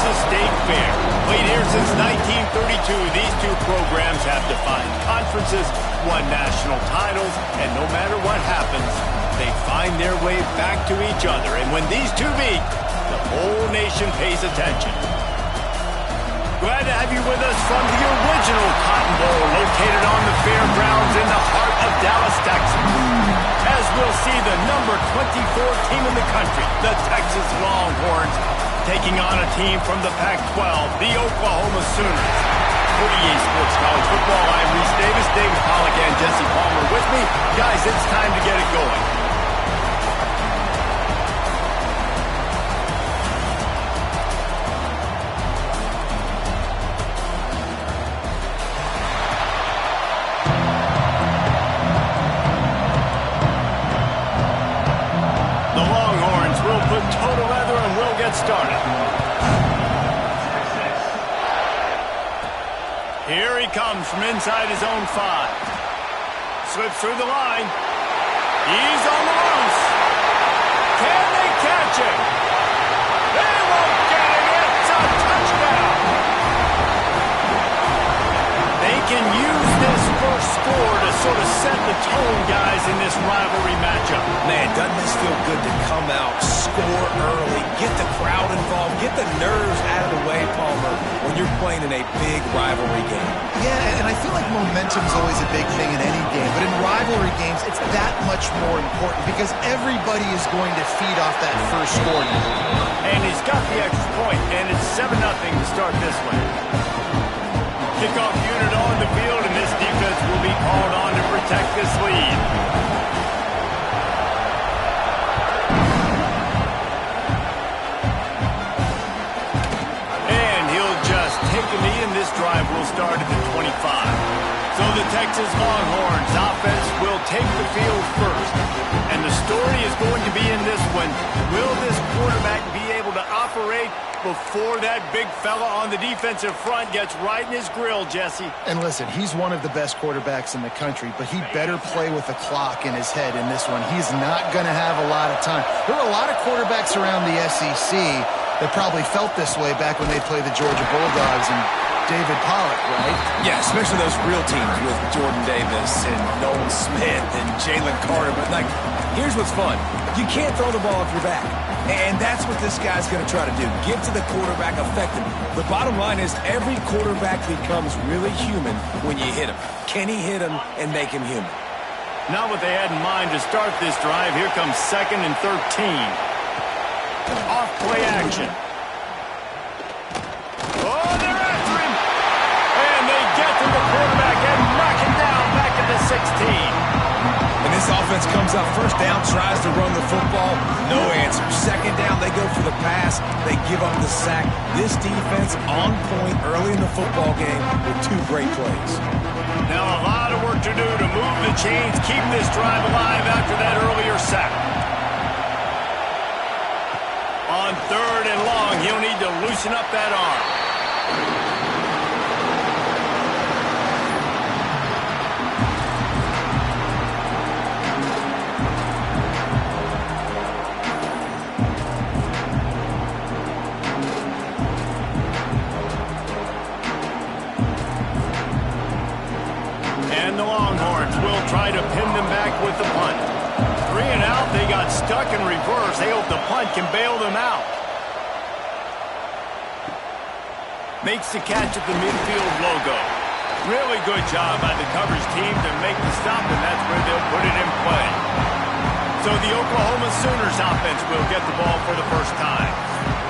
Texas State Fair. Played here since 1932, these two programs have defined conferences, won national titles, and no matter what happens, they find their way back to each other. And when these two meet, the whole nation pays attention. Glad to have you with us from the original Cotton Bowl, located on the fairgrounds in the heart of Dallas, Texas. As we'll see the number 24 team in the country, the Texas Longhorns, taking on a team from the Pac-12, the Oklahoma Sooners. For EA Sports College Football, I'm Reese Davis, David Pollack, and Jesse Palmer with me. Guys, it's time to get it going. Started. Here he comes from inside his own 5. Slips through the line. He's on the loose. Can they catch him? They won't get him. It's a touchdown. They can use this first score to sort of set the tone, guys, in this rivalry matchup. Man, doesn't this feel good to come out, score early, get the crowd involved, get the nerves out of the way, Palmer, when you're playing in a big rivalry game. Yeah, and I feel like momentum's always a big thing in any game, but in rivalry games, it's that much more important because everybody is going to feed off that first score. And he's got the extra point, and it's 7-0 to start this one. Kickoff unit on the field, and this defense will be called on to protect this lead. And he'll just take a knee, and this drive will start at the 25. So the Texas Longhorns offense will take the field first. And the story is going to be in this one. Will this quarterback be able to operate before that big fella on the defensive front gets right in his grill, Jesse? And listen, he's one of the best quarterbacks in the country, but he better play with the clock in his head in this one. He's not going to have a lot of time. There are a lot of quarterbacks around the SEC that probably felt this way back when they played the Georgia Bulldogs and David Pollack, right? Yeah, especially those real teams with Jordan Davis and Nolan Smith and Jalen Carter. But, like, here's what's fun. You can't throw the ball off your back. And that's what this guy's going to try to do. Get to the quarterback effectively. The bottom line is every quarterback becomes really human when you hit him. Can he hit him and make him human? Not what they had in mind to start this drive. Here comes 2nd and 13. Off play action. Oh, they're after him. And they get to the quarterback and knock him down back at the 16. And this offense comes out first down, tries to run the football, no answer. 2nd down, they go for the pass, they give up the sack. This defense on point early in the football game with 2 great plays. Now a lot of work to do to move the chains, keep this drive alive after that earlier sack. On 3rd and long, he'll need to loosen up that arm. And the Longhorns will try to pin them back with the punt. 3 and out, they got stuck in reverse. They hope the punt can bail them out. Makes the catch at the midfield logo. Really good job by the coverage team to make the stop, and that's where they'll put it in play. So the Oklahoma Sooners offense will get the ball for the first time.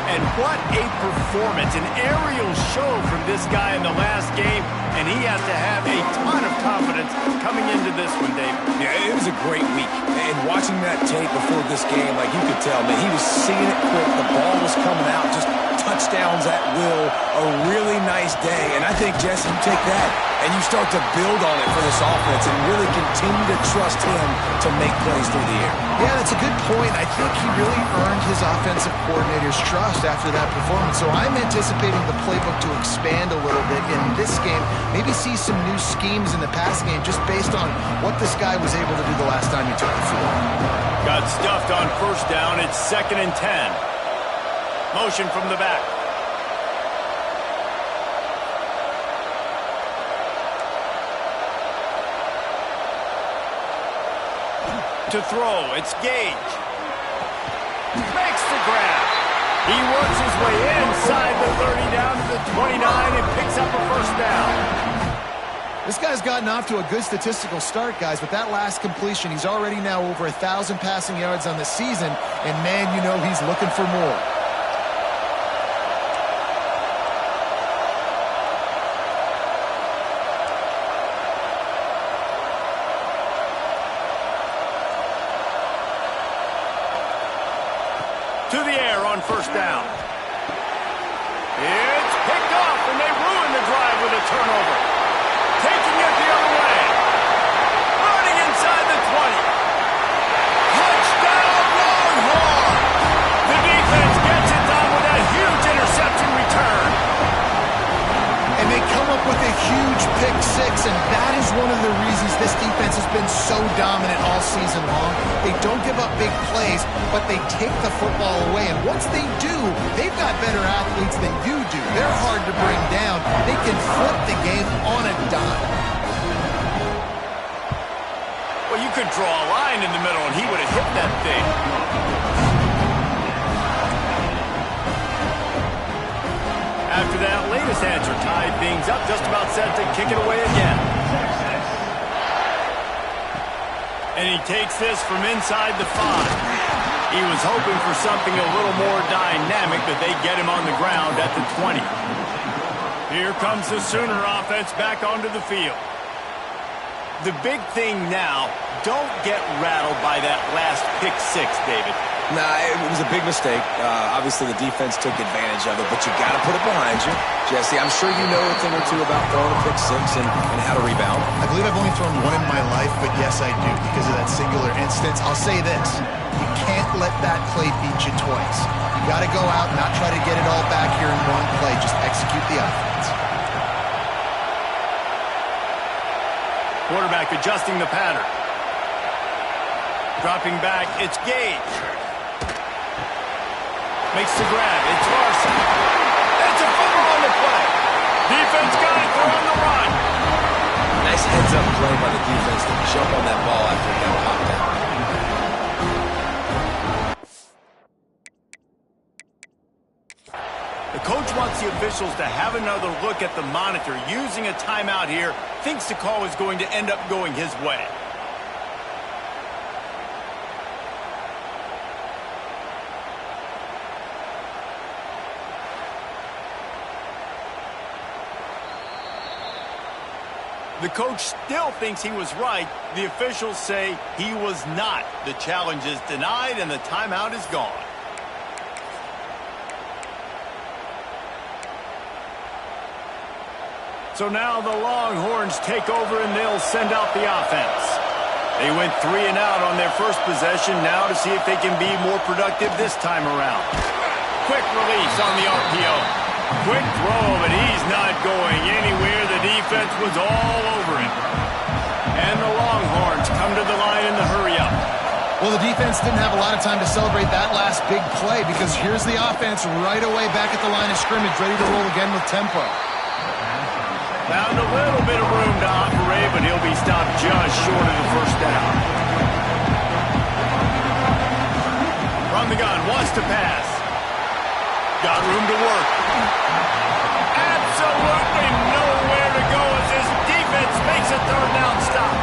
And what a performance, an aerial show from this guy in the last game, and he has to have a ton of confidence coming into this one, David. Yeah, it was a great week. And watching that tape before this game, like you could tell, man, he was seeing it quick. The ball was coming out, just touchdowns at will. A really nice day. And I think, Jesse, you take that and you start to build on it for this offense and really continue to trust him to make plays through the air. Yeah, that's a good point. I think he really earned his offensive coordinator's trust after that performance. So I'm anticipating the playbook to expand a little bit in this game. Maybe see some new schemes in the pass game just based on what this guy was able to do the last time he took the field. Got stuffed on 1st down. It's 2nd and 10. Motion from the back. To throw, it's Gage. Makes the grab. He works his way inside the 30 down to the 29 and picks up a first down. This guy's gotten off to a good statistical start, guys, but that last completion, he's already now over 1,000 passing yards on the season, and man, you know he's looking for more. To the air on first down. It's picked off, and they ruin the drive with a turnover. Taking it the other way. Running inside the 20. Touchdown, Longhorn! The defense gets it done with a huge interception return. And they come up with a huge pick six, and that is one of the reasons this defense has been so dominant all season long. They don't give up big plays, but they take the football away. And once they do, they've got better athletes than you do. They're hard to bring down. They can flip the game on a dime. Well, you could draw a line in the middle, and he would have hit that thing. After that latest answer tied things up, just about set to kick it away again. And he takes this from inside the 5. He was hoping for something a little more dynamic, but they get him on the ground at the 20. Here comes the Sooner offense back onto the field. The big thing now, don't get rattled by that last pick six, David. Nah, it was a big mistake. Obviously, the defense took advantage of it, but you got to put it behind you. Jesse, I'm sure you know a thing or two about throwing a pick six and how to rebound. I believe I've only thrown one in my life, but yes, I do. Because of that singular instance, I'll say this. You can't let that play beat you twice. You got to go out and not try to get it all back here in one play. Just execute the offense. Quarterback adjusting the pattern. Dropping back, it's Gage. Makes the grab, it's Larson. It's a fumble on the play. Defense got it, they're on the run. Nice heads-up play by the defense to jump on that ball after it got popped out. The coach wants the officials to have another look at the monitor. Using a timeout here, thinks the call is going to end up going his way. The coach still thinks he was right. The officials say he was not. The challenge is denied and the timeout is gone. So now the Longhorns take over and they'll send out the offense. They went 3 and out on their first possession, now to see if they can be more productive this time around. Quick release on the RPO. Quick throw, but he's not going anywhere. The defense was all over him. And the Longhorns come to the line in the hurry-up. Well, the defense didn't have a lot of time to celebrate that last big play because here's the offense right away back at the line of scrimmage, ready to roll again with tempo. Found a little bit of room to operate, but he'll be stopped just short of the first down. From the gun, wants to pass. Got room to work. Absolutely nowhere to go as his defense makes a third down stop.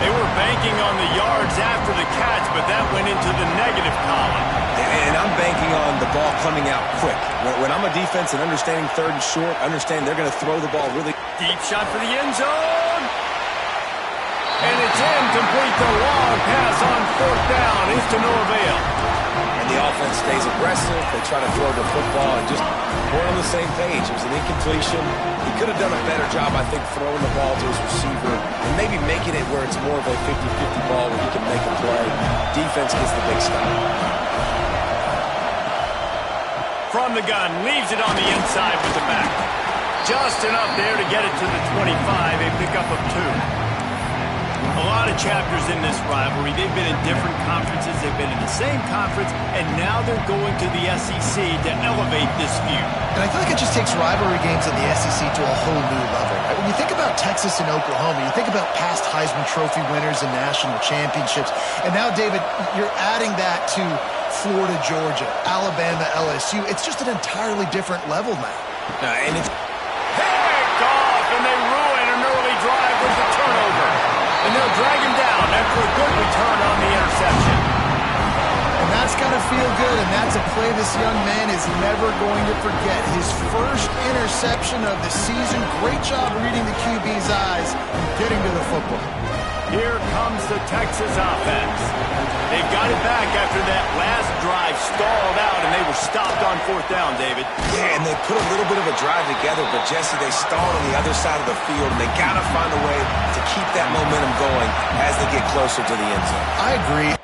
They were banking on the yards after the catch, but that went into the negative column. And I'm banking on the ball coming out quick. When I'm a defense and understanding third and short, understand they're going to throw the ball really. Deep shot for the end zone. And it's incomplete. The long pass on fourth down is to no avail. And the offense stays aggressive. They try to throw the football and just we're on the same page. It was an incompletion. He could have done a better job, I think, throwing the ball to his receiver and maybe making it where it's more of a 50-50 ball where he can make a play. Defense gets the big stop. From the gun, leaves it on the inside with the back. Just enough there to get it to the 25, a pickup of 2. A lot of chapters in this rivalry. They've been in different conferences. They've been in the same conference, and now they're going to the SEC to elevate this feud. And I feel like it just takes rivalry games in the SEC to a whole new level. Right? When you think about Texas and Oklahoma, you think about past Heisman Trophy winners and national championships. And now, David, you're adding that to Florida, Georgia, Alabama, LSU. It's just an entirely different level now. And it's picked off, and they ruin an early drive with the turnover. And they'll drag him down after a good return on the interception. And that's got to feel good, and that's a play this young man is never going to forget. His first interception of the season. Great job reading the QB's eyes and getting to the football. Here comes the Texas offense. They've got it back after that last drive stalled out, and they were stopped on fourth down, David. Yeah, and they put a little bit of a drive together, but, Jesse, they stalled on the other side of the field, and they got to find a way to keep that momentum going as they get closer to the end zone. I agree.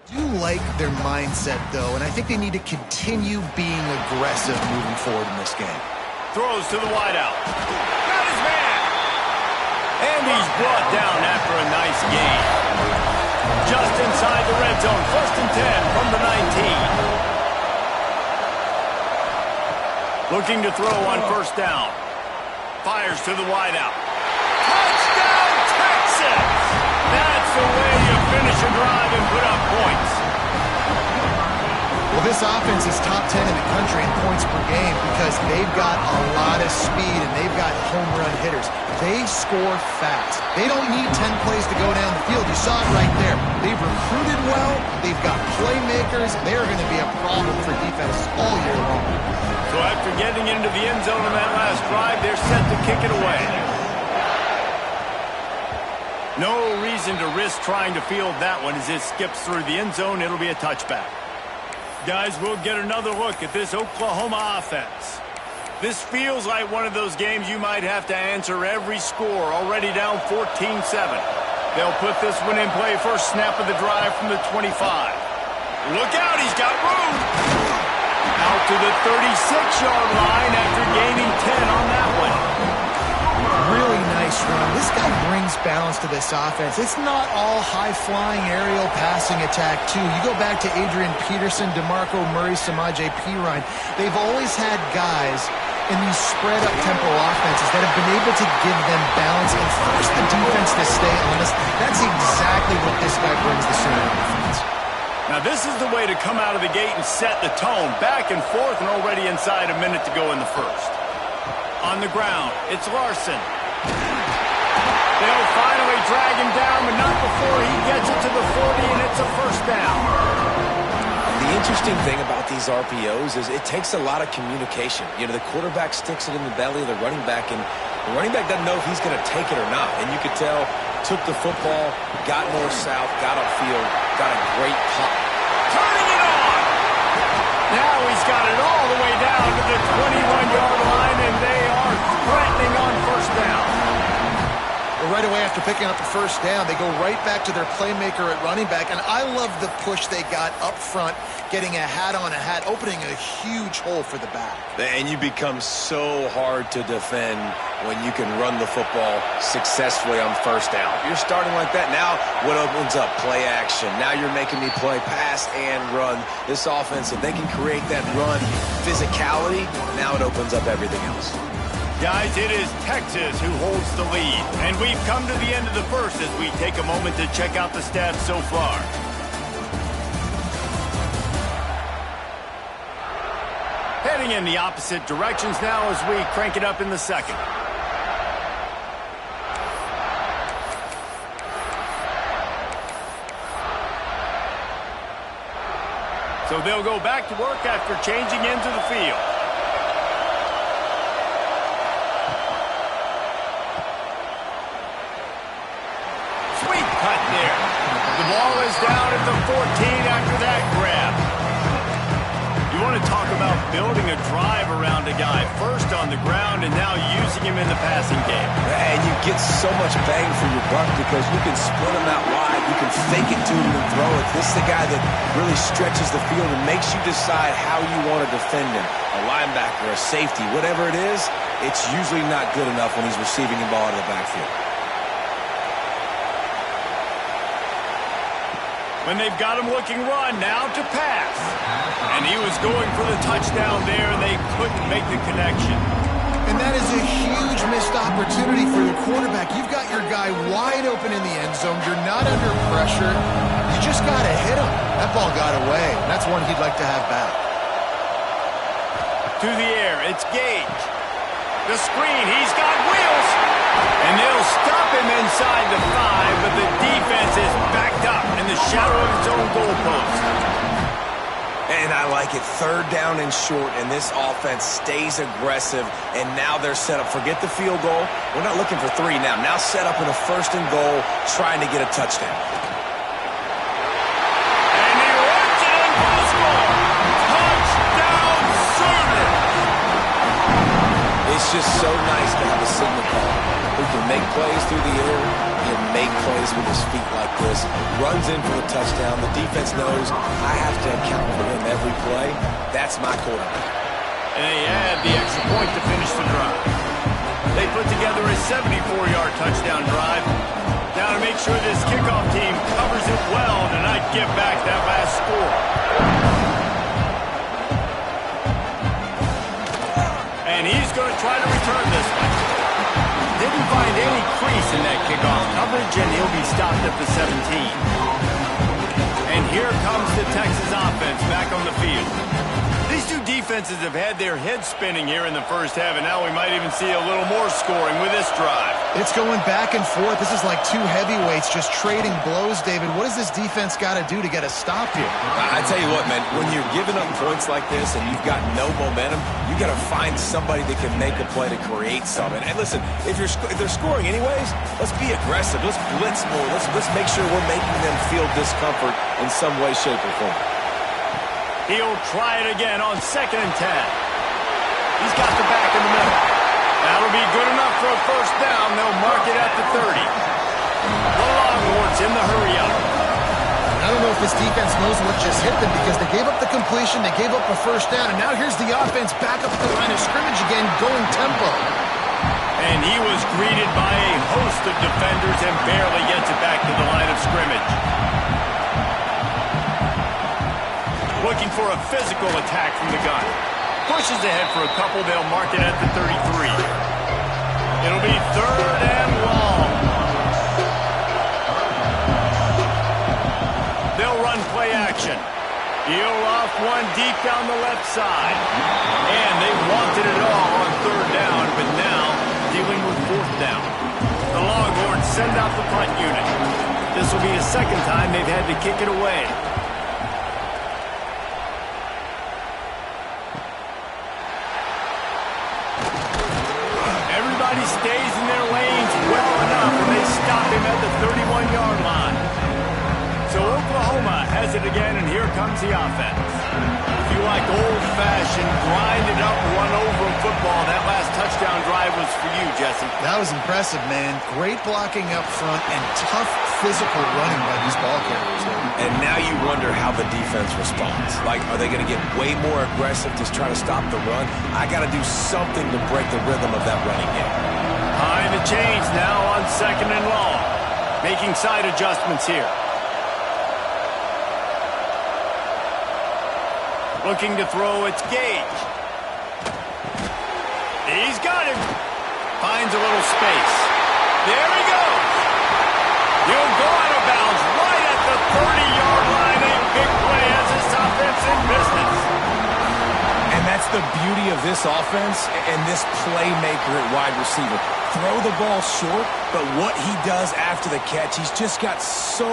I do like their mindset, though, and I think they need to continue being aggressive moving forward in this game. Throws to the wideout. Got his man. And he's brought down after a nice gain. Just inside the red zone. 1st and 10 from the 19. Looking to throw on 1st down. Fires to the wideout. Touchdown, Texas! That's the way you finish a drive and put up points. Well, This offense is top 10 in the country in points per game because they've got a lot of speed and they've got home run hitters. They score fast. They don't need 10 plays to go down the field. You saw it right there. They've recruited well. They've got playmakers. They're going to be a problem for defenses all year long. So after getting into the end zone on that last drive, they're set to kick it away. No reason to risk trying to field that one as it skips through the end zone. It'll be a touchback. Guys, we'll get another look at this Oklahoma offense. This feels like one of those games you might have to answer every score, already down 14-7. They'll put this one in play first snap of the drive from the 25. Look out, he's got room. Out to the 36-yard line after gaining 10 on that one. Really nice run. This guy brings balance to this offense. It's not all high-flying aerial passing attack, too. You go back to Adrian Peterson, DeMarco Murray, Samaje Perine. They've always had guys in these spread-up tempo offenses that have been able to give them balance and force the defense to stay honest. That's exactly what this guy brings to center offense. Now, this is the way to come out of the gate and set the tone. Back and forth and already inside a minute to go in the first. On the ground, it's Larson. They'll finally drag him down, but not before he gets it to the 40, and it's a first down. The interesting thing about these RPOs is it takes a lot of communication. You know, the quarterback sticks it in the belly of the running back, and the running back doesn't know if he's going to take it or not. And you could tell, took the football, got north-south, got upfield, got a great pop. Turning it on! Now he's got it all the way down to the 21-yard line, and they are threatening on first down. Well, right away after picking up the first down, they go right back to their playmaker at running back, and I love the push they got up front, getting a hat on a hat, opening a huge hole for the back. And you become so hard to defend when you can run the football successfully on first down. You're starting like that. Now what opens up? Play action. Now you're making me play pass and run. This offense, if they can create that run physicality, now it opens up everything else. Guys, it is Texas who holds the lead. And we've come to the end of the first as we take a moment to check out the stats so far. Heading in the opposite directions now as we crank it up in the second. So they'll go back to work after changing into the field. Sweet cut there. The ball is down at the 14 after that grab. You want to talk about building a drive around a guy, first on the ground and now using him in the passing game. And you get so much bang for your buck because you can split him out wide, you can fake it to him and throw it. This is the guy that really stretches the field and makes you decide how you want to defend him. A linebacker, a safety, whatever it is, it's usually not good enough when he's receiving the ball out of the backfield. When they've got him looking run, now to pass. And he was going for the touchdown there, and they couldn't make the connection. And that is a huge missed opportunity for the quarterback. You've got your guy wide open in the end zone. You're not under pressure. You just got to hit him. That ball got away. That's one he'd like to have back. To the air, it's Gage. The screen, he's got wheels. And they'll stop him inside the 5, but the defense is backed up in the shadow of its own goalpost. And I like it. Third down and short, and this offense stays aggressive, and now they're set up. Forget the field goal. We're not looking for 3 now. Now set up in a first and goal, trying to get a touchdown. And he runs it in for the score. Touchdown, Sooner! It's just so nice to have a signal caller who can make plays through the air and make plays with his feet like this. Runs in for the touchdown. The defense knows I have to account for him every play. That's my quarterback. And they add the extra point to finish the drive. They put together a 74-yard touchdown drive. Now to make sure this kickoff team covers it well to not give back that last score. And he's going to try to return this one. Didn't find any crease in that kickoff coverage, and he'll be stopped at the 17. And here comes the Texas offense back on the field. These two defenses have had their heads spinning here in the first half, and now we might even see a little more scoring with this drive. It's going back and forth. This is like two heavyweights just trading blows, David. What does this defense got to do to get a stop here? I tell you what, man, when you're giving up points like this and you've got no momentum, you got to find somebody that can make a play to create something. And listen, if they're scoring anyways, let's be aggressive. Let's blitz more. Let's make sure we're making them feel discomfort in some way, shape, or form. He'll try it again on 2nd and 10. He's got the back in the middle. That'll be good enough for a first down. They'll mark it at the 30. The Longhorns in the hurry-up. I don't know if this defense knows what just hit them because they gave up the completion, they gave up a first down, and now here's the offense back up the line of scrimmage again, going tempo. And he was greeted by a host of defenders and barely gets it back to the line of scrimmage. Looking for a physical attack from the gun. Pushes ahead for a couple. They'll mark it at the 33. It'll be 3rd and long. They'll run play action. Peel off one deep down the left side. And they wanted it all on 3rd down, but now dealing with 4th down. The Longhorns send out the punt unit. This will be the 2nd time they've had to kick it away. Stays in their lanes well enough, and they stop him at the 31-yard line. So Oklahoma has it again, and here comes the offense. If you like old-fashioned, grind-it-up, run-over football, that last touchdown drive was for you, Jesse. That was impressive, man. Great blocking up front and tough physical running by these ball carriers. And now you wonder how the defense responds. Like, are they going to get way more aggressive to try to stop the run? I got to do something to break the rhythm of that running game. Time to change now on 2nd and long. Making side adjustments here. Looking to throw, it's Gage. He's got him. Finds a little space. There he goes. He'll go out of bounds right at the 30-yard line. A big play as this offense in business. And that's the beauty of this offense and this playmaker at wide receiver. Throw the ball short, but what he does after the catch, he's just got so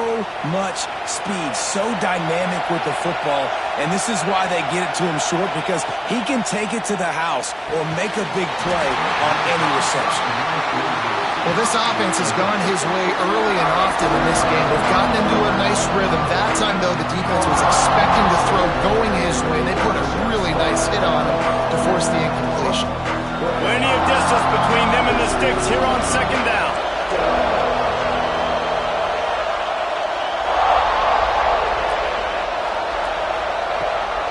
much speed, so dynamic with the football, and this is why they get it to him short, because he can take it to the house or make a big play on any reception. Well, this offense has gone his way early and often in this game. They've gotten into a nice rhythm. That time, though, the defense was expecting the throw going his way. They put a really nice hit on him to force the incompletion. Plenty of distance between them and the sticks here on 2nd down.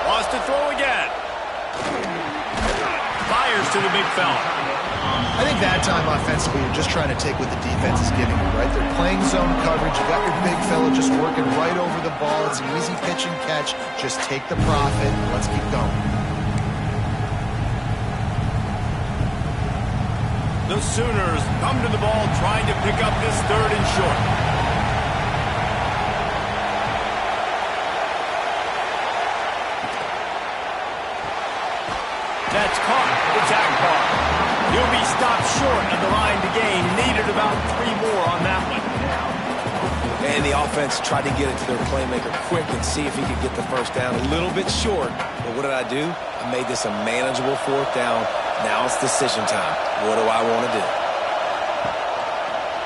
Wants to throw again. Fires to the big fella. I think that time offensively, you're just trying to take what the defense is giving you, right? They're playing zone coverage. You got your big fella just working right over the ball. It's an easy pitch and catch. Just take the profit. Let's keep going. The Sooners come to the ball trying to pick up this 3rd and short. That's caught for Zach Barr. He'll be stopped short of the line to gain. Needed about 3 more on that one. And the offense tried to get it to their playmaker quick and see if he could get the first down a little bit short. But what did I do? I made this a manageable 4th down. Now it's decision time. What do I want to do?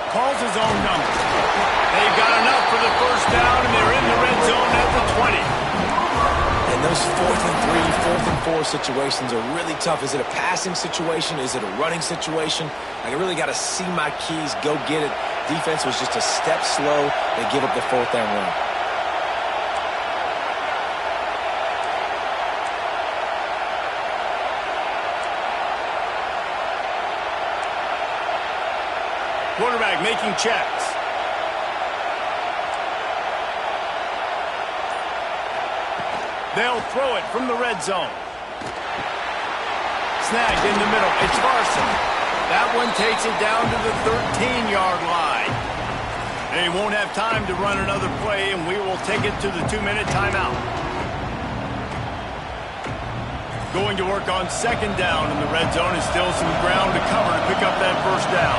Calls his own number. They've got enough for the first down, and they're in the red zone at the 20. And those 4th and 3, 4th and 4 situations are really tough. Is it a passing situation? Is it a running situation? I really got to see my keys, go get it. Defense was just a step slow. They give up the 4th down run. Quarterback making checks. They'll throw it from the red zone. Snagged in the middle. It's Larson. That one takes it down to the 13-yard line. They won't have time to run another play, and we will take it to the 2-minute timeout. Going to work on second down in the red zone, and still some ground to cover to pick up that first down.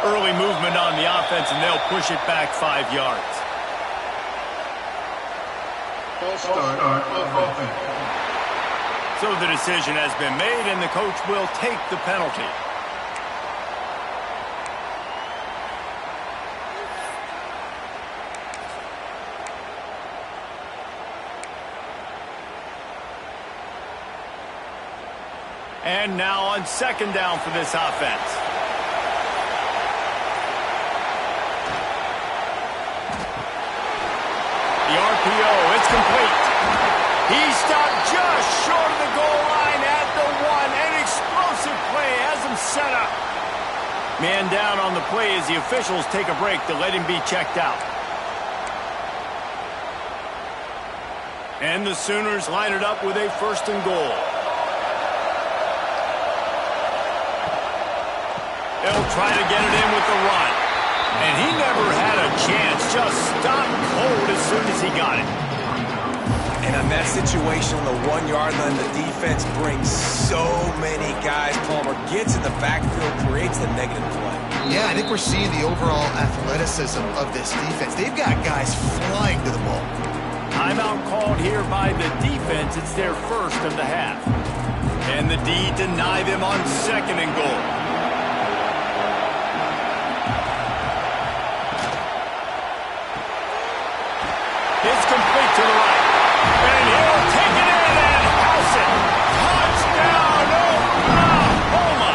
Early movement on the offense, and they'll push it back 5 yards. So the decision has been made, and the coach will take the penalty. And now on second down for this offense. The RPO, it's complete. He stopped just short of the goal line at the 1. An explosive play has him set up. Man down on the play as the officials take a break to let him be checked out. And the Sooners line it up with a 1st and goal. They'll try to get it in with the run. And he never had a chance, just stopped cold as soon as he got it. And on that situation on the 1-yard line, the defense brings so many guys. Palmer gets in the backfield, creates the negative play. Yeah, I think we're seeing the overall athleticism of this defense. They've got guys flying to the ball. Timeout called here by the defense. It's their first of the half. And the D deny them on 2nd and goal. It's complete to the right. And he'll take it in and house it. Touchdown, Oklahoma.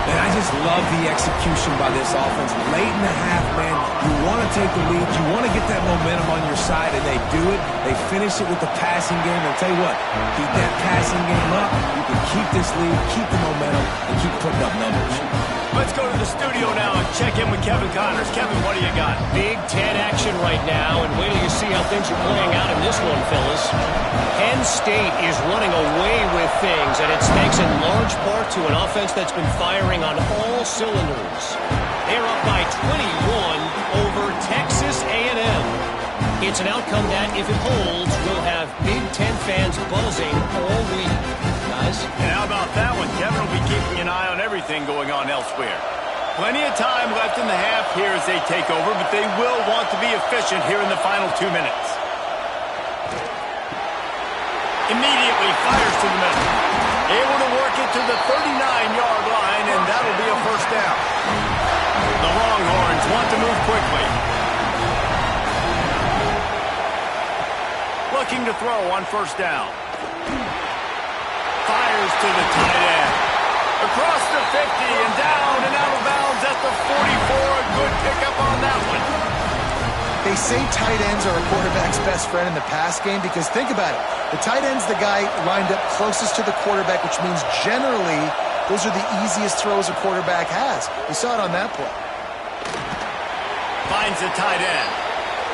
And I just love the execution by this offense. Late in the half, man, you want to take the lead. You want to get that momentum on your side, and they do it. They finish it with the passing game. I'll tell you what, keep that passing game up. You can keep this lead, keep the momentum, and keep putting up numbers. Let's go to the studio now and check in with Kevin Connors. Kevin, what do you got? Big Ten action right now, and wait till you see how things are playing out in this one, fellas. Penn State is running away with things, and it's thanks in large part to an offense that's been firing on all cylinders. They're up by 21 over Texas A&M. It's an outcome that, if it holds, will have Big Ten fans buzzing all week. Guys? And how about that one? Kevin will be keeping an eye on everything going on elsewhere. Plenty of time left in the half here as they take over, but they will want to be efficient here in the final 2 minutes. Immediately fires to the middle. Able to work it to the 39-yard line, and that'll be a first down. The Longhorns want to move quickly. Looking to throw on first down. Fires to the tight end. Across the 50 and down and out of bounds at the 44. A good pickup on that one. They say tight ends are a quarterback's best friend in the pass game because think about it. The tight end's the guy lined up closest to the quarterback, which means generally those are the easiest throws a quarterback has. We saw it on that play. Finds the tight end.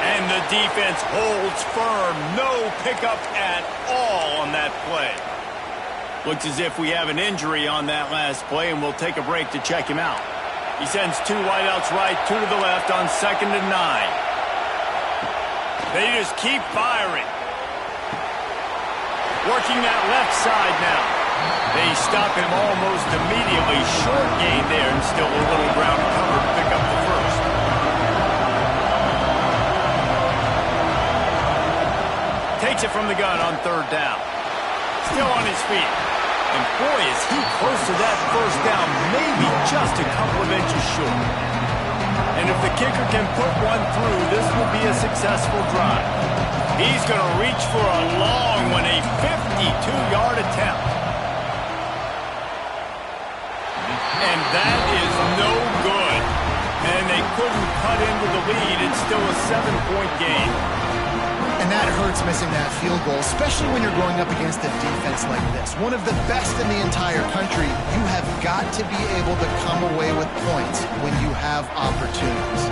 And the defense holds firm. No pickup at all on that play. Looks as if we have an injury on that last play, and we'll take a break to check him out. He sends 2 wideouts right, 2 to the left on 2nd and 9. They just keep firing. Working that left side now. They stop him almost immediately. Short gain there, and still a little ground to cover to pick up the first. Takes it from the gun on 3rd down. Still on his feet. And boy, is he close to that first down, maybe just a couple of inches short. And if the kicker can put one through, this will be a successful drive. He's going to reach for a long one, a 52-yard attempt. And that is no good. And they couldn't cut into the lead. It's still a 7-point game. And that hurts missing that field goal, especially when you're going up against a defense like this. One of the best in the entire country. You have got to be able to come away with points when you have opportunities.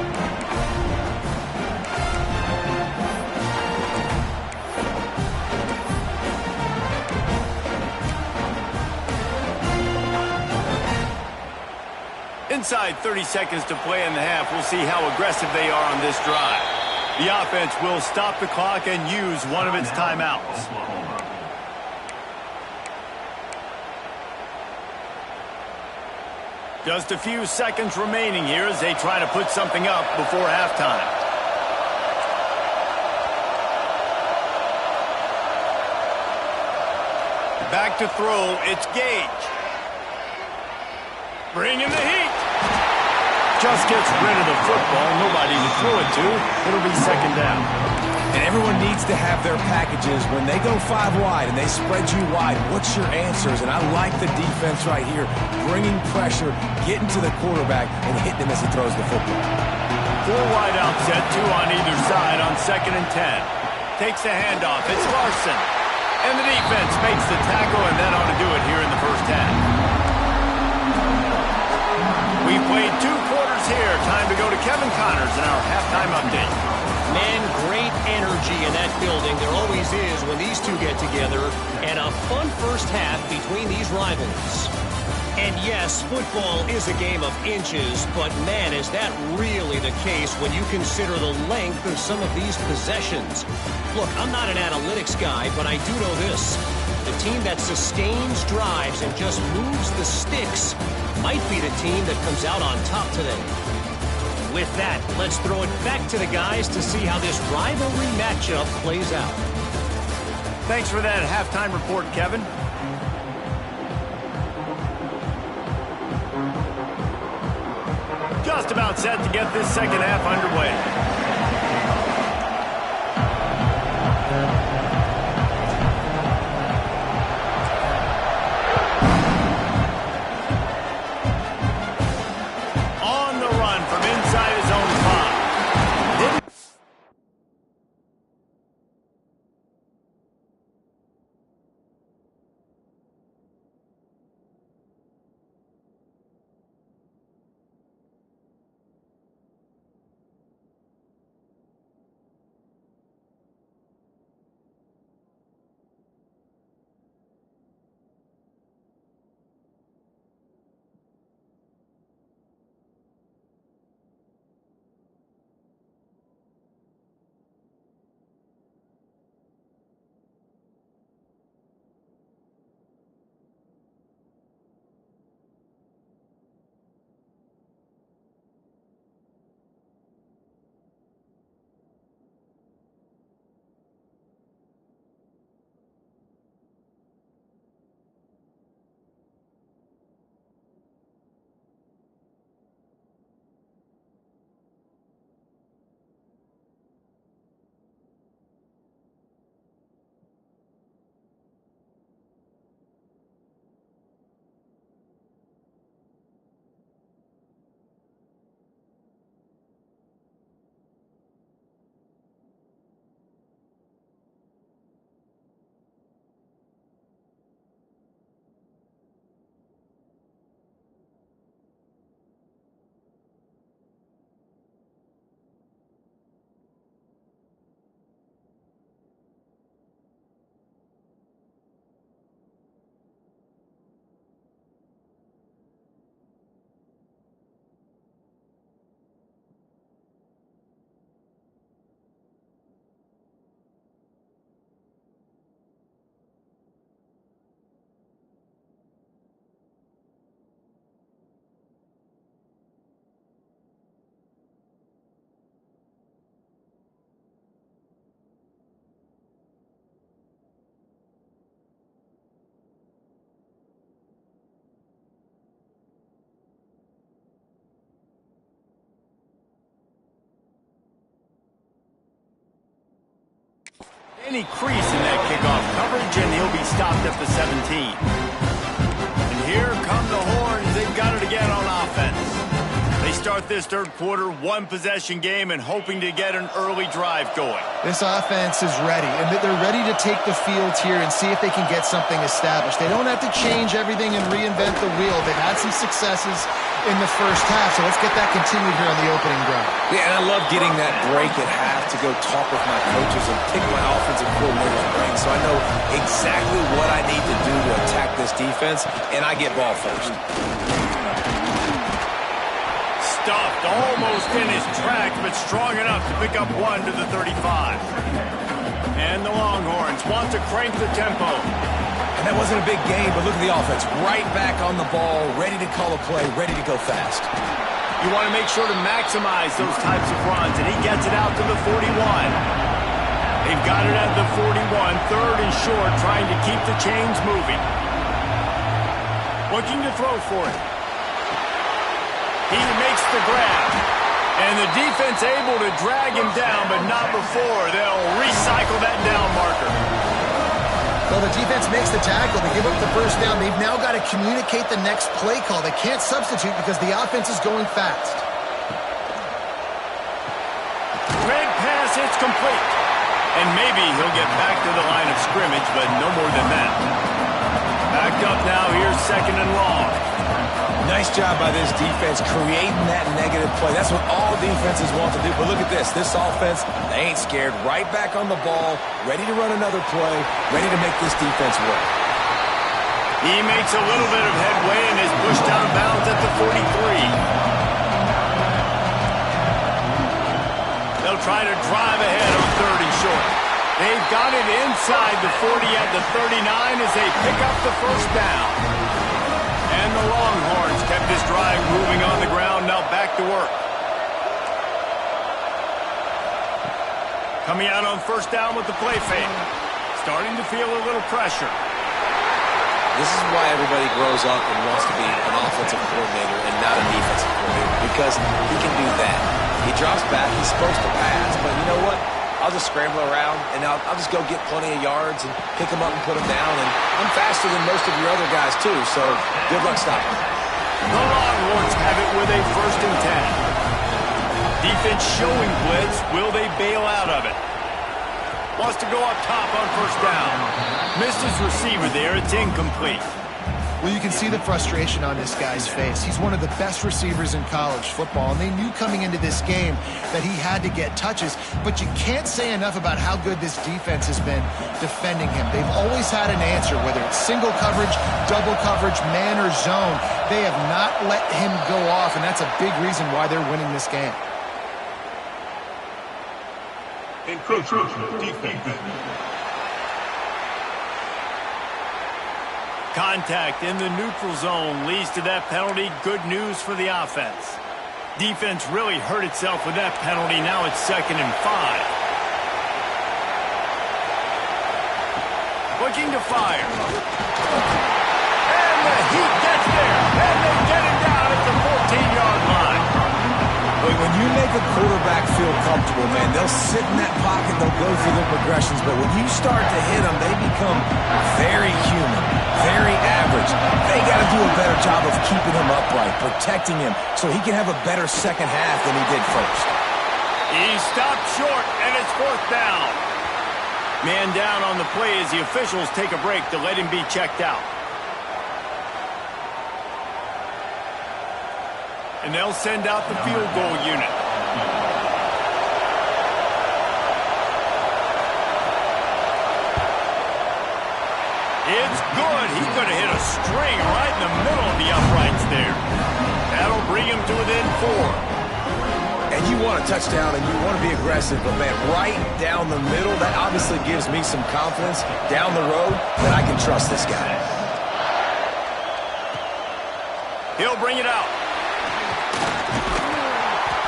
Inside 30 seconds to play in the half, we'll see how aggressive they are on this drive. The offense will stop the clock and use one of its timeouts. Just a few seconds remaining here as they try to put something up before halftime. Back to throw, it's Gage. Bringing the heat. Just gets rid of the football. Nobody to throw it to. It'll be second down. And everyone needs to have their packages. When they go 5 wide and they spread you wide, what's your answers? And I like the defense right here, bringing pressure, getting to the quarterback, and hitting him as he throws the football. 4 wide out set, 2 on either side on 2nd and 10. Takes the handoff. It's Larson. And the defense makes the tackle, and that ought to do it here in the first half. We've played 2 quarters here. Time to go to Kevin Connors in our halftime update. Man, great energy in that building. There always is when these two get together. And a fun first half between these rivals. And yes, football is a game of inches, but man, is that really the case when you consider the length of some of these possessions. Look, I'm not an analytics guy, but I do know this. The team that sustains drives and just moves the sticks might be the team that comes out on top today. With that, let's throw it back to the guys to see how this rivalry matchup plays out. Thanks for that halftime report, Kevin. Just about set to get this second half underway. On the run from inside his own 5. Any crease in that kickoff coverage, and he'll be stopped at the 17. And here come the horns. They've got it again on offense. They start this third quarter, 1-possession game, and hoping to get an early drive going. This offense is ready, and they're ready to take the field here and see if they can get something established. They don't have to change everything and reinvent the wheel. They've had some successes in the first half, so let's get that continued here on the opening drive. Yeah, and I love getting that break at half to go talk with my coaches and pick my offensive coordinator's brain so I know exactly what I need to do to attack this defense, and I get ball first. Stuffed almost in his tracks, but strong enough to pick up one to the 35. And the Longhorns want to crank the tempo. And that wasn't a big game, but look at the offense. Right back on the ball, ready to call a play, ready to go fast. You want to make sure to maximize those types of runs, and he gets it out to the 41. They've got it at the 41, third and short, trying to keep the chains moving. Looking to throw for it. He makes the grab. And the defense able to drag him down, but not before. They'll recycle that down marker. Well, the defense makes the tackle. They give up the first down. They've now got to communicate the next play call. They can't substitute because the offense is going fast. Red pass, it's complete. And maybe he'll get back to the line of scrimmage, but no more than that. Backed up now, here's second and long. Nice job by this defense creating that negative play. That's what all defenses want to do. But look at this. This offense, they ain't scared. Right back on the ball, ready to run another play, ready to make this defense work. He makes a little bit of headway and is pushed out of bounds at the 43. They'll try to drive ahead on third and short. They've got it inside the 40 at the 39 as they pick up the first down. And the Longhorns kept this drive moving on the ground, now back to work. Coming out on first down with the play fake. Starting to feel a little pressure. This is why everybody grows up and wants to be an offensive coordinator and not a defensive coordinator, because he can do that. He drops back, he's supposed to pass, but you know what? I'll just scramble around, and I'll just go get plenty of yards and pick them up and put them down. And I'm faster than most of your other guys, too, so good luck stopping. The Longhorns have it with a first and 10. Defense showing blitz. Will they bail out of it? Wants to go up top on first down. Missed his receiver there. It's incomplete. Well, you can see the frustration on this guy's face. He's one of the best receivers in college football, and they knew coming into this game that he had to get touches, but you can't say enough about how good this defense has been defending him. They've always had an answer, whether it's single coverage, double coverage, man or zone. They have not let him go off, and that's a big reason why they're winning this game. Defense. Contact in the neutral zone leads to that penalty. Good news for the offense. Defense really hurt itself with that penalty. Now it's second and 5. Looking to fire. And the Heat gets there. And they get him down at the 14-yard line. When you make a quarterback feel comfortable, man, they'll sit in that pocket, they'll go through their progressions, but when you start to hit them, they become very human, very average. They got to do a better job of keeping him upright, protecting him, so he can have a better second half than he did first. He stopped short, and it's fourth down. Man down on the play as the officials take a break to let him be checked out. And they'll send out the field goal unit. It's good. He could have hit a string right in the middle of the uprights there. That'll bring him to within 4. And you want a touchdown and you want to be aggressive, but man, right down the middle, that obviously gives me some confidence down the road that I can trust this guy. He'll bring it out.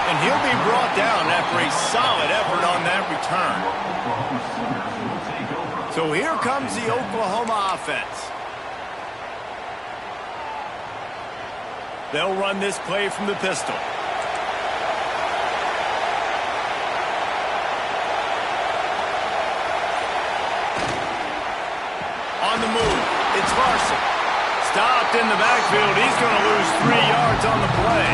And he'll be brought down after a solid effort on that return. So here comes the Oklahoma offense. They'll run this play from the pistol. On the move, it's Larson. Stopped in the backfield. He's going to lose 3 yards on the play.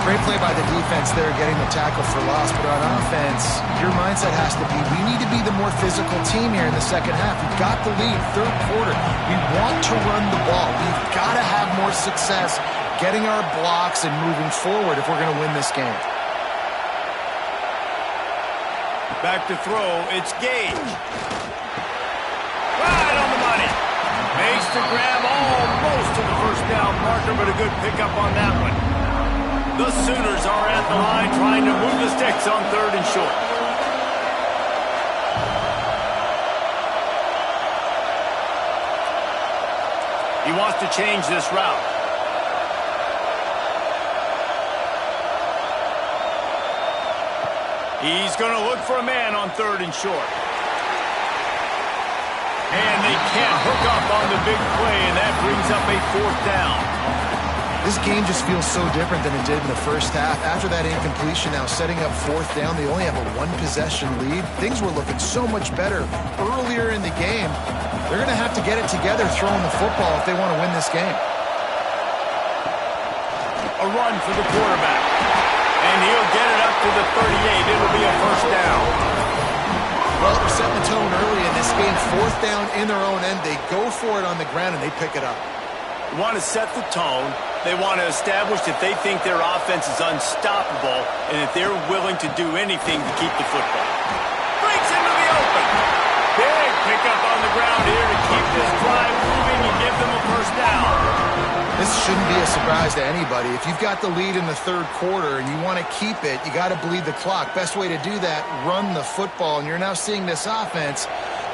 Great play by the defense there, getting the tackle for loss. But on offense, your mindset has to be, we need to be the more physical team here in the second half. We've got the lead, third quarter. We want to run the ball. We've got to have more success getting our blocks and moving forward if we're going to win this game. Back to throw, it's Gage. Right on the money. Makes the grab almost to the first down marker, but a good pickup on that one. The Sooners are at the line trying to move the sticks on 3rd and short. He wants to change this route. He's going to look for a man on 3rd and short. And they can't hook up on the big play, and that brings up a 4th down. This game just feels so different than it did in the first half. After that incompletion, now setting up 4th down, they only have a 1-possession lead. Things were looking so much better earlier in the game. They're going to have to get it together throwing the football if they want to win this game. A run for the quarterback. And he'll get it up to the 38. It'll be a 1st down. Well, they're setting the tone early in this game. 4th down in their own end. They go for it on the ground, and they pick it up. They want to set the tone. They want to establish that they think their offense is unstoppable and that they're willing to do anything to keep the football. Breaks into the open. Big pickup on the ground here to keep this drive moving and give them a 1st down. This shouldn't be a surprise to anybody. If you've got the lead in the 3rd quarter and you want to keep it, you got to bleed the clock. Best way to do that, run the football. And you're now seeing this offense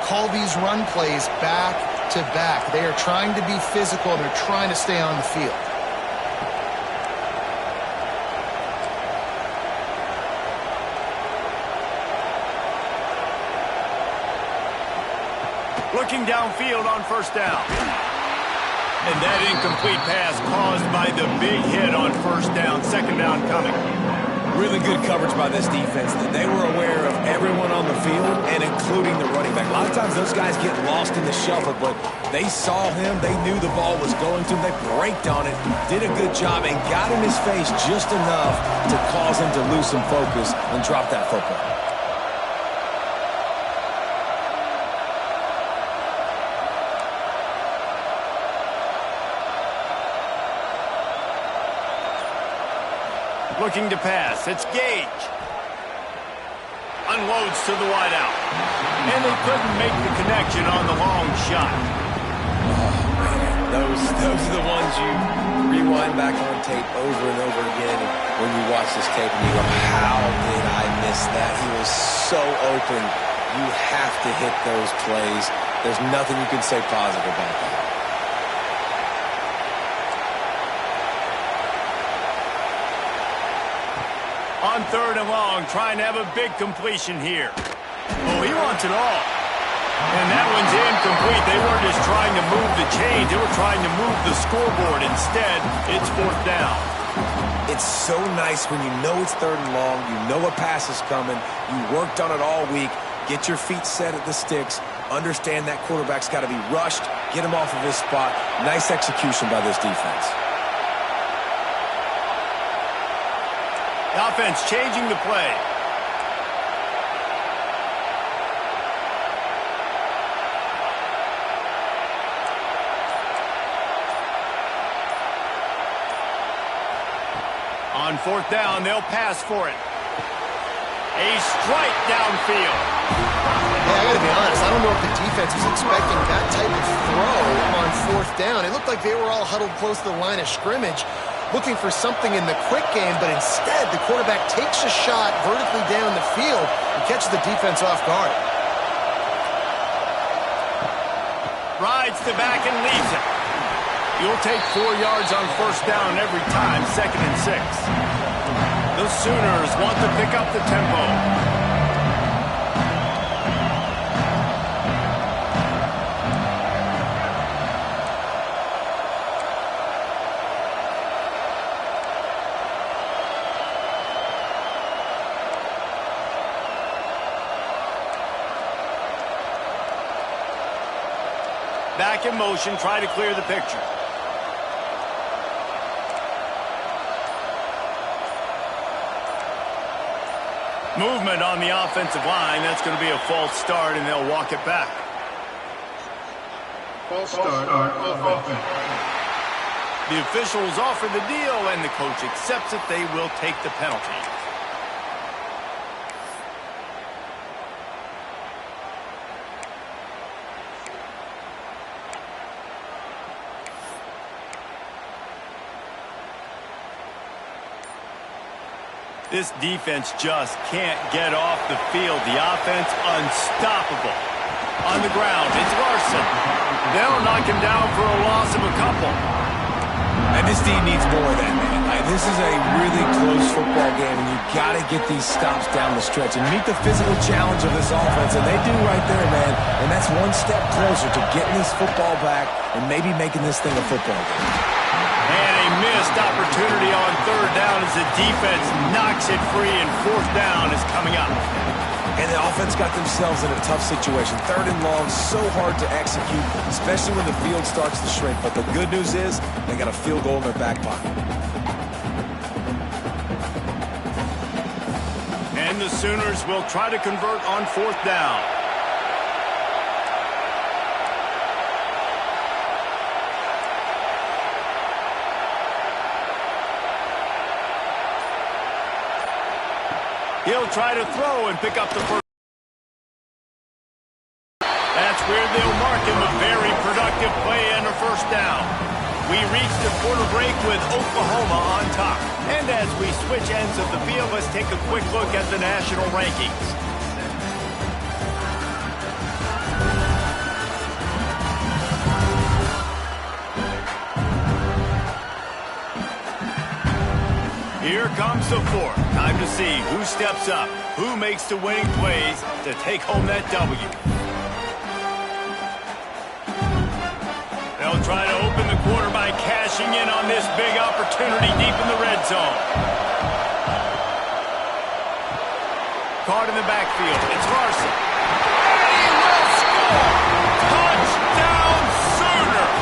call these run plays back to back. They are trying to be physical, and they're trying to stay on the field. Looking downfield on 1st down. And that incomplete pass caused by the big hit on 1st down. 2nd down coming. Really good coverage by this defense. They were aware of everyone on the field, and including the running back. A lot of times those guys get lost in the shuffle, but they saw him. They knew the ball was going to him. They braked on it, did a good job, and got in his face just enough to cause him to lose some focus and drop that football. Looking to pass. It's Gage. Unloads to the wideout. And they couldn't make the connection on the long shot. Oh, man. Those are the ones you rewind back on tape over and over again when you watch this tape and you go, how did I miss that? He was so open. You have to hit those plays. There's nothing you can say positive about that. On 3rd and long, trying to have a big completion here. Oh, he wants it all. And that one's incomplete. They weren't just trying to move the chains. They were trying to move the scoreboard. Instead, it's 4th down. It's so nice when you know it's 3rd and long, you know a pass is coming, you worked on it all week, get your feet set at the sticks, understand that quarterback's got to be rushed, get him off of his spot. Nice execution by this defense. The offense changing the play. On 4th down, they'll pass for it. A strike downfield. Hey, I gotta be honest, I don't know if the defense was expecting that type of throw on 4th down. It looked like they were all huddled close to the line of scrimmage, looking for something in the quick game, but instead the quarterback takes a shot vertically down the field and catches the defense off guard. Rides the back and leaves it. You'll take 4 yards on 1st down every time, 2nd and 6. The Sooners want to pick up the tempo. Back in motion, try to clear the picture. Movement on the offensive line. That's going to be a false start, and they'll walk it back. False start on offense. The officials offer the deal, and the coach accepts it. They will take the penalty. This defense just can't get off the field. The offense unstoppable. On the ground, it's Larson. They'll knock him down for a loss of a couple. And this team needs more of that, man. This is a really close football game, and you've got to get these stops down the stretch and meet the physical challenge of this offense, and they do right there, man. And that's one step closer to getting this football back and maybe making this thing a football game. And a missed opportunity on third down as the defense knocks it free, and fourth down is coming up. And the offense got themselves in a tough situation. Third and long, so hard to execute, especially when the field starts to shrink. But the good news is they got a field goal in their back pocket. And the Sooners will try to convert on fourth down. He'll try to throw and pick up the first. That's where they'll mark him. A very productive play and a first down. We reach the quarter break with Oklahoma on top. And as we switch ends of the field, let's take a quick look at the national rankings. Here comes the fourth. Time to see who steps up, who makes the winning plays to take home that W. They'll try to open the quarter by cashing in on this big opportunity deep in the red zone. Caught in the backfield. It's Larson. He will score! Touchdown Sooners!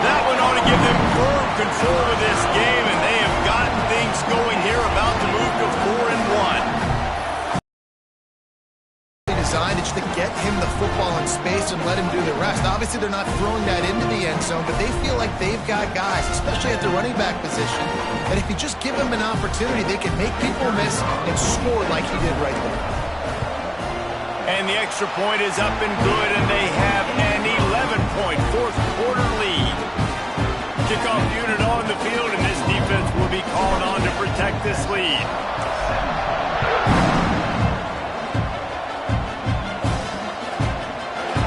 That one ought to give them firm control of this game, and they have gotten things going here, about to move to 4-1. Designed just to get him the football in space and let him do the rest. Obviously, they're not throwing that into the end zone, but they feel like they've got guys, especially at the running back position, that if you just give them an opportunity, they can make people miss and score like he did right there. And the extra point is up and good, and they have an 11-point fourth quarter lead. Kickoff unit on the field, and this defense will be called on to protect this lead.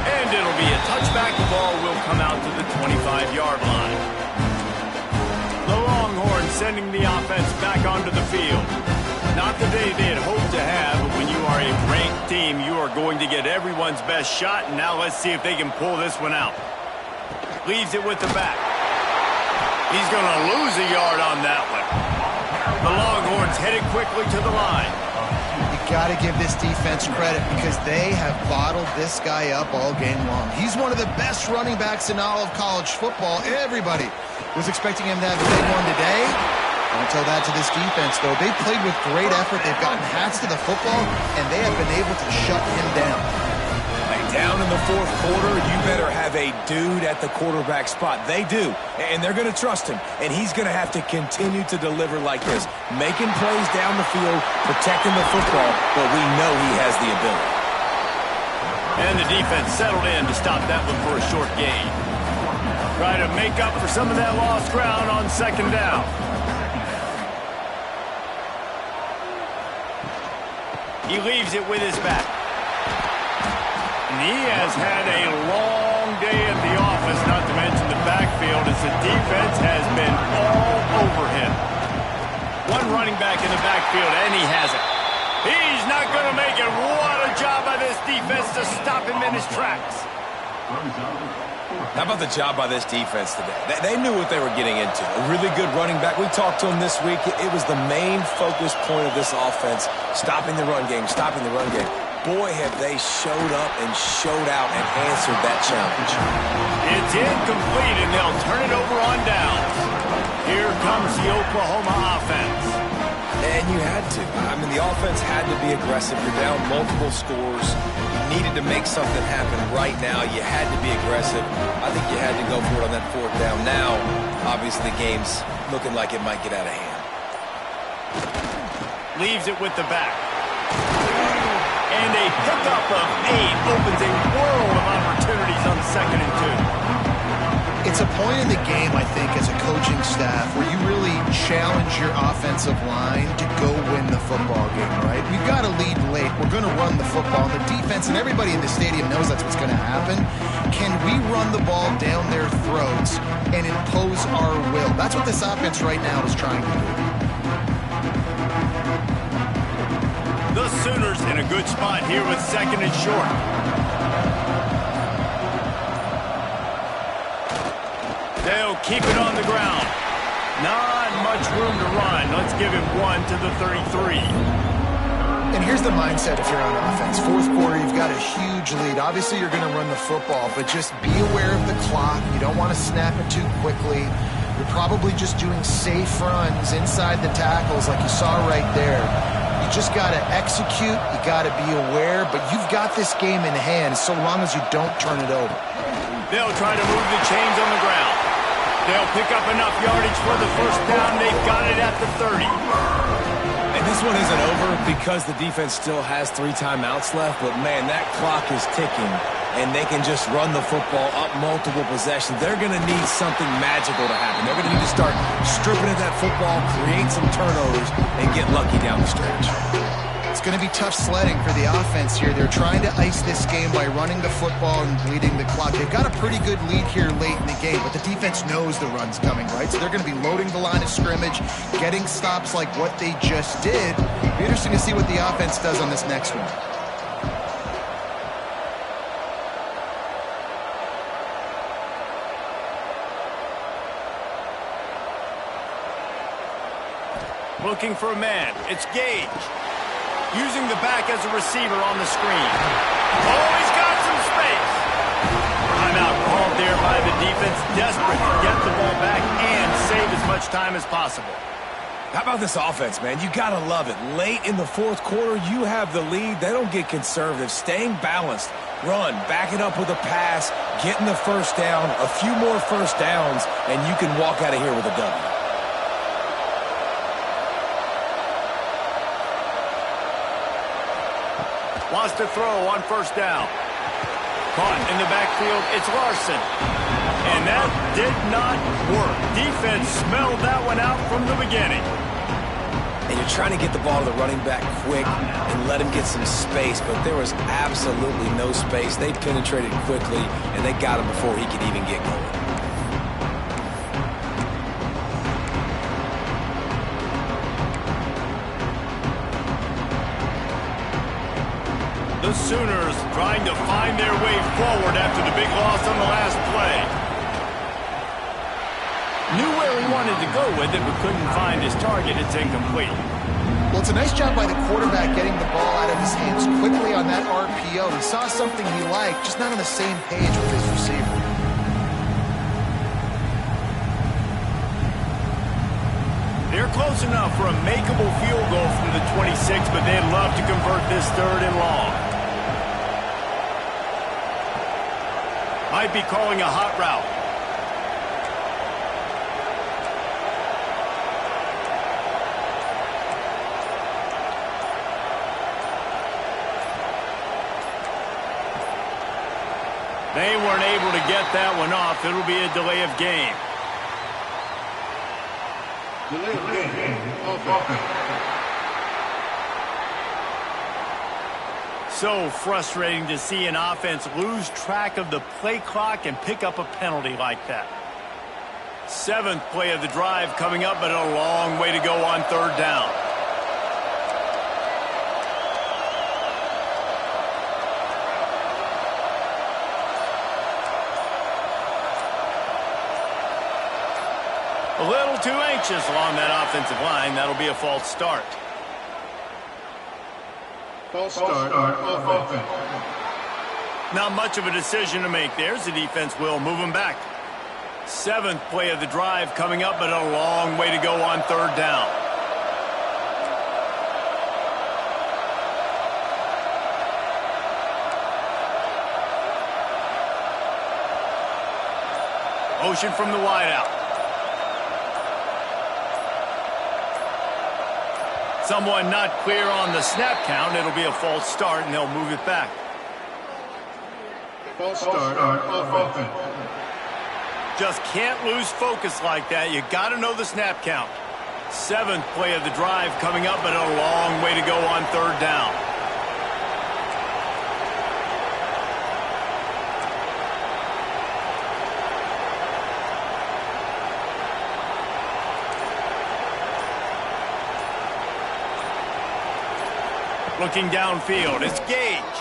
And it'll be a touchback. The ball will come out to the 25-yard line. The Longhorns sending the offense back onto the field. Not the day they had hoped to have, but when you are a ranked team, you are going to get everyone's best shot, and now let's see if they can pull this one out. Leaves it with the back. He's going to lose a yard on that one. The Longhorns headed quickly to the line. You got to give this defense credit because they have bottled this guy up all game long. He's one of the best running backs in all of college football. Everybody was expecting him to have a big one today. Don't tell that to this defense, though. They played with great effort. They've gotten hats to the football, and they have been able to shut him down. Down in the fourth quarter, you better have a dude at the quarterback spot. They do, and they're going to trust him, and he's going to have to continue to deliver like this, making plays down the field, protecting the football, but we know he has the ability. And the defense settled in to stop that one for a short gain. Try to make up for some of that lost ground on second down. He leaves it with his back. And he has had a long day at the office, not to mention the backfield, as the defense has been all over him. One running back in the backfield, and he has it. He's not going to make it. What a job by this defense to stop him in his tracks. How about the job by this defense today? They knew what they were getting into. A really good running back. We talked to him this week. It was the main focus point of this offense, stopping the run game, stopping the run game. Boy, have they showed up and showed out and answered that challenge. It's incomplete, and they'll turn it over on downs. Here comes the Oklahoma offense. And you had to. I mean, the offense had to be aggressive. You're down multiple scores. You needed to make something happen right now. You had to be aggressive. I think you had to go for it on that fourth down. Now, obviously, the game's looking like it might get out of hand. Leaves it with the back. And a pickup of 8 opens a world of opportunities on 2nd and 2. It's a point in the game, I think, as a coaching staff where you really challenge your offensive line to go win the football game, right? We've got to lead late. We're going to run the football. And the defense and everybody in the stadium knows that's what's going to happen. Can we run the ball down their throats and impose our will? That's what this offense right now is trying to do. The Sooners in a good spot here with second and short. They'll keep it on the ground. Not much room to run. Let's give him 1 to the 33. And here's the mindset if you're on offense. Fourth quarter, you've got a huge lead. Obviously, you're going to run the football, but just be aware of the clock. You don't want to snap it too quickly. You're probably just doing safe runs inside the tackles like you saw right there. You just got to execute. You got to be aware, but you've got this game in hand so long as you don't turn it over. They'll try to move the chains on the ground. They'll pick up enough yardage for the first down. They've got it at the 30. And this one isn't over because the defense still has 3 timeouts left. But, man, that clock is ticking, and they can just run the football up multiple possessions. They're going to need something magical to happen. They're going to need to start stripping at that football, create some turnovers, and get lucky down the stretch. It's going to be tough sledding for the offense here. They're trying to ice this game by running the football and bleeding the clock. They've got a pretty good lead here late in the game, but the defense knows the run's coming, right? So they're going to be loading the line of scrimmage, getting stops like what they just did. It'll be interesting to see what the offense does on this next one. Looking for a man. It's Gage. Using the back as a receiver on the screen. Oh, he's got some space. Timeout called there by the defense. Desperate to get the ball back and save as much time as possible. How about this offense, man? You got to love it. Late in the fourth quarter, you have the lead. They don't get conservative. Staying balanced. Run, back it up with a pass, getting the first down, a few more first downs, and you can walk out of here with a W. Wants to throw on first down. Caught in the backfield, it's Larson. And that did not work. Defense smelled that one out from the beginning. And you're trying to get the ball to the running back quick and let him get some space, but there was absolutely no space. They penetrated quickly, and they got him before he could even get going. The Sooners trying to find their way forward after the big loss on the last play. Knew where he wanted to go with it, but couldn't find his target. It's incomplete. Well, it's a nice job by the quarterback getting the ball out of his hands quickly on that RPO. He saw something he liked, just not on the same page with his receiver. They're close enough for a makeable field goal from the 26, but they'd love to convert this 3rd and long. Might be calling a hot route. They weren't able to get that one off. It'll be a delay of game. Delay of game. Offense. So frustrating to see an offense lose track of the play clock and pick up a penalty like that. 7th play of the drive coming up, but a long way to go on 3rd down. A little too anxious along that offensive line. That'll be a false start. False start on offense. Not much of a decision to make. There's the defense will move them back. 7th play of the drive coming up, but a long way to go on 3rd down. Motion from the wideout. Someone not clear on the snap count. It'll be a false start, and they'll move it back. False start on offense. Just can't lose focus like that. You got to know the snap count. 7th play of the drive coming up, but a long way to go on 3rd down. Looking downfield, it's Gage.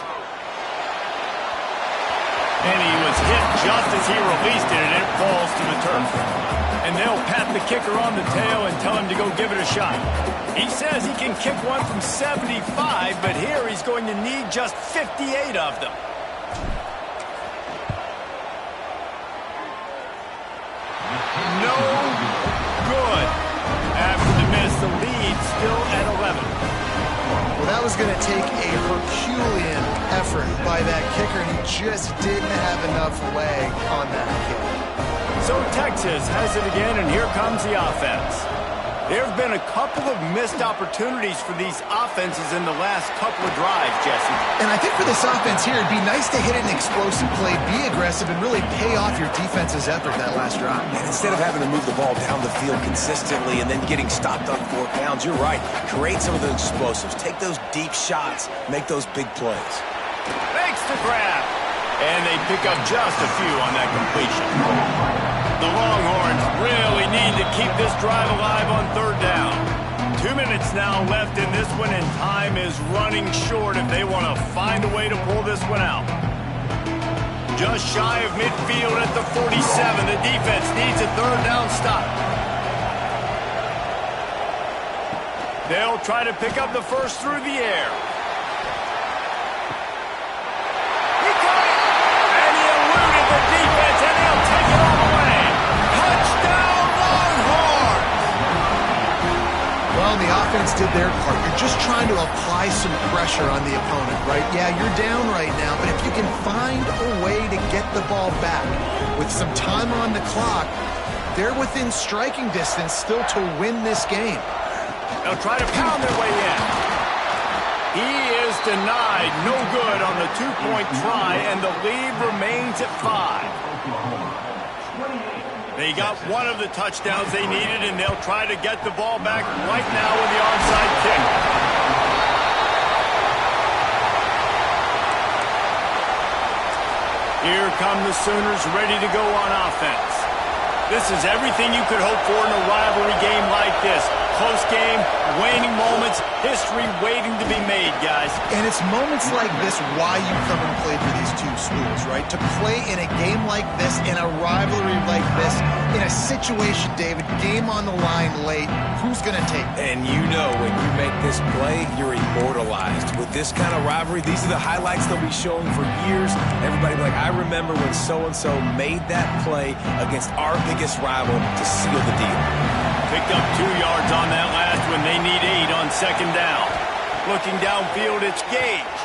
And he was hit just as he released it, and it falls to the turf. And they'll pat the kicker on the tail and tell him to go give it a shot. He says he can kick one from 75, but here he's going to need just 58 of them. No good. After the miss, the lead still at 11. Well, that was going to take a Herculean effort by that kicker, and he just didn't have enough leg on that kick. So Texas has it again, and here comes the offense. There have been a couple of missed opportunities for these offenses in the last couple of drives, Jesse. And I think for this offense here, it'd be nice to hit an explosive play, be aggressive, and really pay off your defense's effort that last drive. And instead of having to move the ball down the field consistently and then getting stopped on 4 pounds, you're right. Create some of those explosives. Take those deep shots. Make those big plays. Makes the grab. And they pick up just a few on that completion. The Longhorns really need to keep this drive alive on 3rd down. 2 minutes now left in this one, and time is running short if they want to find a way to pull this one out. Just shy of midfield at the 47. The defense needs a 3rd down stop. They'll try to pick up the first through the air. He caught it! And he eluded the defense, and he'll take it all the way. Touchdown, Longhorns! Well, the offense did their part. You're just trying to apply some pressure on the opponent, right? Yeah, you're down right now, but if you can find a way to get the ball back with some time on the clock, they're within striking distance still to win this game. They'll try to pound their way in. He is denied. No good on the 2-point try, and the lead remains at 5. They got one of the touchdowns they needed, and they'll try to get the ball back right now with the onside kick. Here come the Sooners ready to go on offense. This is everything you could hope for in a rivalry game like this. Close game, waning moments, history waiting to be made, guys. And it's moments like this why you come and play for these two schools, right? To play in a game like this, in a rivalry like this, in a situation, David, game on the line late, who's going to take it? And you know when you make this play, you're immortalized. With this kind of rivalry, these are the highlights they'll be showing for years. Everybody will be like, I remember when so-and-so made that play against our biggest rival to seal the deal. Picked up 2 yards on that last one. They need 8 on 2nd down. Looking downfield, it's Gage.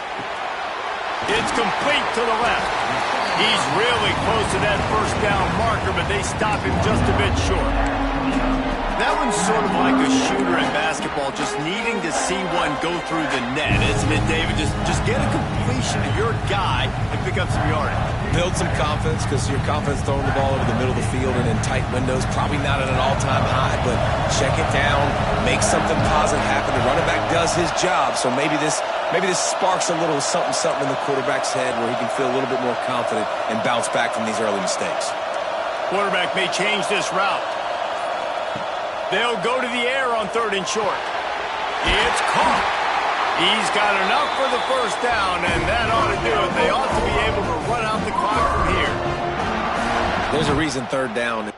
It's complete to the left. He's really close to that 1st down marker, but they stop him just a bit short. That one's sort of like a shooter in basketball, just needing to see one go through the net, isn't it, David? Just get a completion to your guy and pick up some yardage. Build some confidence, because your confidence throwing the ball over the middle of the field and in tight windows, probably not at an all-time high, but check it down, make something positive happen. The running back does his job, so maybe this sparks a little something in the quarterback's head where he can feel a little bit more confident and bounce back from these early mistakes. Quarterback may change this route. They'll go to the air on 3rd and short. It's caught. He's got enough for the 1st down, and that ought to do it. They ought to be able to run out the clock from here. There's a reason 3rd down,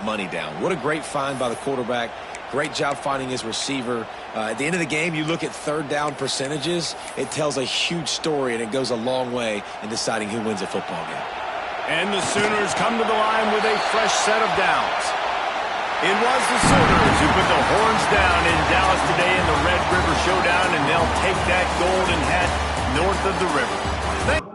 money down. What a great find by the quarterback. Great job finding his receiver. At the end of the game, you look at 3rd down percentages. It tells a huge story, and it goes a long way in deciding who wins a football game. And the Sooners come to the line with a fresh set of downs. It was the Sooners who put the horns down in Dallas today in the Red River Showdown, and they'll take that golden hat north of the river.